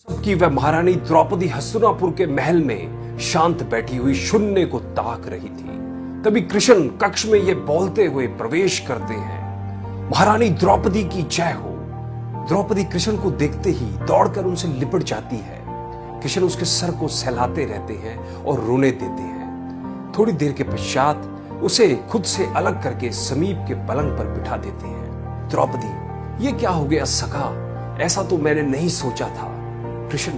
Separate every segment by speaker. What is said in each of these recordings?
Speaker 1: सबकी वह महारानी द्रौपदी हस्तिनापुर के महल में शांत बैठी हुई शून्य को ताक रही थी। तभी कृष्ण कक्ष में ये बोलते हुए प्रवेश करते हैं, महारानी द्रौपदी की जय हो। द्रौपदी कृष्ण को देखते ही दौड़कर उनसे लिपट जाती है। कृष्ण उसके सर को सहलाते रहते हैं और रोने देते हैं। थोड़ी देर के पश्चात उसे खुद से अलग करके समीप के पलंग पर बिठा देते हैं। द्रौपदी, ये क्या हो गया सखा, ऐसा तो मैंने नहीं सोचा था। कृष्ण,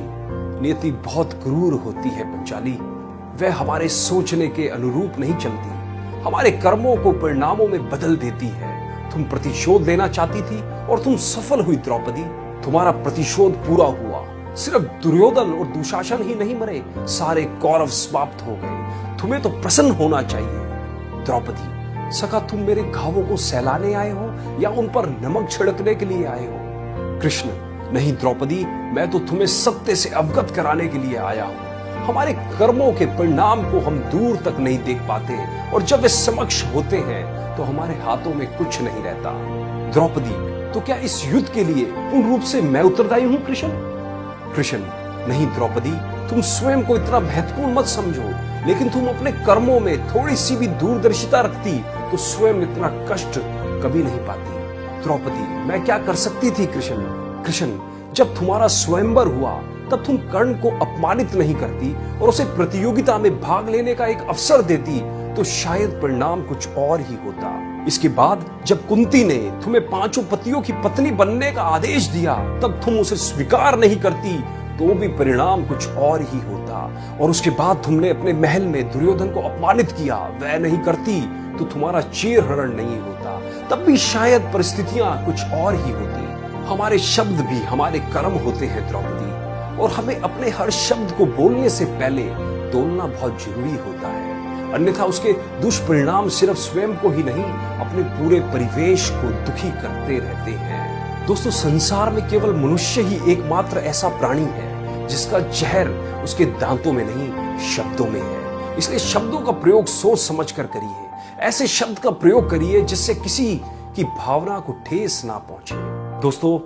Speaker 1: नियति बहुत क्रूर होती है पंचाली, वह हमारे सोचने के अनुरूप नहीं चलती, हमारे कर्मों को परिणामों में बदल देती है। तुम प्रतिशोध लेना चाहती थी और तुम सफल हुई द्रौपदी। तुम्हारा प्रतिशोध पूरा हुआ। सिर्फ दुर्योधन और दुशासन ही नहीं मरे, सारे कौरव समाप्त हो गए। तुम्हें तो प्रसन्न होना चाहिए। द्रौपदी, सखा तुम मेरे घावों को सहलाने आए हो या उन पर नमक छिड़कने के लिए आए हो? कृष्ण, नहीं द्रौपदी, मैं तो तुम्हें सत्य से अवगत कराने के लिए आया हूं। हमारे कर्मों के परिणाम को हम दूर तक नहीं देख पाते और जब वे समक्ष होते हैं तो हमारे हाथों में कुछ नहीं रहता। द्रौपदी, तो क्या इस युद्ध के लिए पूर्ण रूप से मैं उत्तरदायी हूं कृष्ण? कृष्ण, नहीं द्रौपदी, तुम स्वयं को इतना महत्वपूर्ण मत समझो, लेकिन तुम अपने कर्मों में थोड़ी सी भी दूरदर्शिता रखती तो स्वयं इतना कष्ट कभी नहीं पाती। द्रौपदी, मैं क्या कर सकती थी कृष्ण? कृष्ण, जब तुम्हारा स्वयंवर हुआ तब तुम कर्ण को अपमानित नहीं करती और उसे प्रतियोगिता में भाग लेने का एक अवसर देती तो शायद परिणाम कुछ और ही होता। इसके बाद जब कुंती ने तुम्हें 5 पतियों की पत्नी बनने का आदेश दिया तब तुम उसे स्वीकार नहीं करती तो भी परिणाम कुछ और ही होता। और उसके बाद तुमने अपने महल में दुर्योधन को अपमानित किया, वह नहीं करती तो तुम्हारा चीरहरण नहीं होता, तब भी शायद परिस्थितियां कुछ और ही होती। हमारे शब्द भी हमारे कर्म होते हैं द्रौपदी, और हमें अपने हर शब्द को बोलने से पहले तोलना बहुत जरूरी होता है, अन्यथा उसके दुष्परिणाम सिर्फ स्वयं को ही नहीं अपने पूरे परिवेश को दुखी करते रहते हैं। दोस्तों, संसार में केवल मनुष्य ही एकमात्र ऐसा प्राणी है जिसका जहर उसके दांतों में नहीं शब्दों में है। इसलिए शब्दों का प्रयोग सोच समझ कर करिए। ऐसे शब्द का प्रयोग करिए जिससे किसी की भावना को ठेस ना पहुंचे। दोस्तों,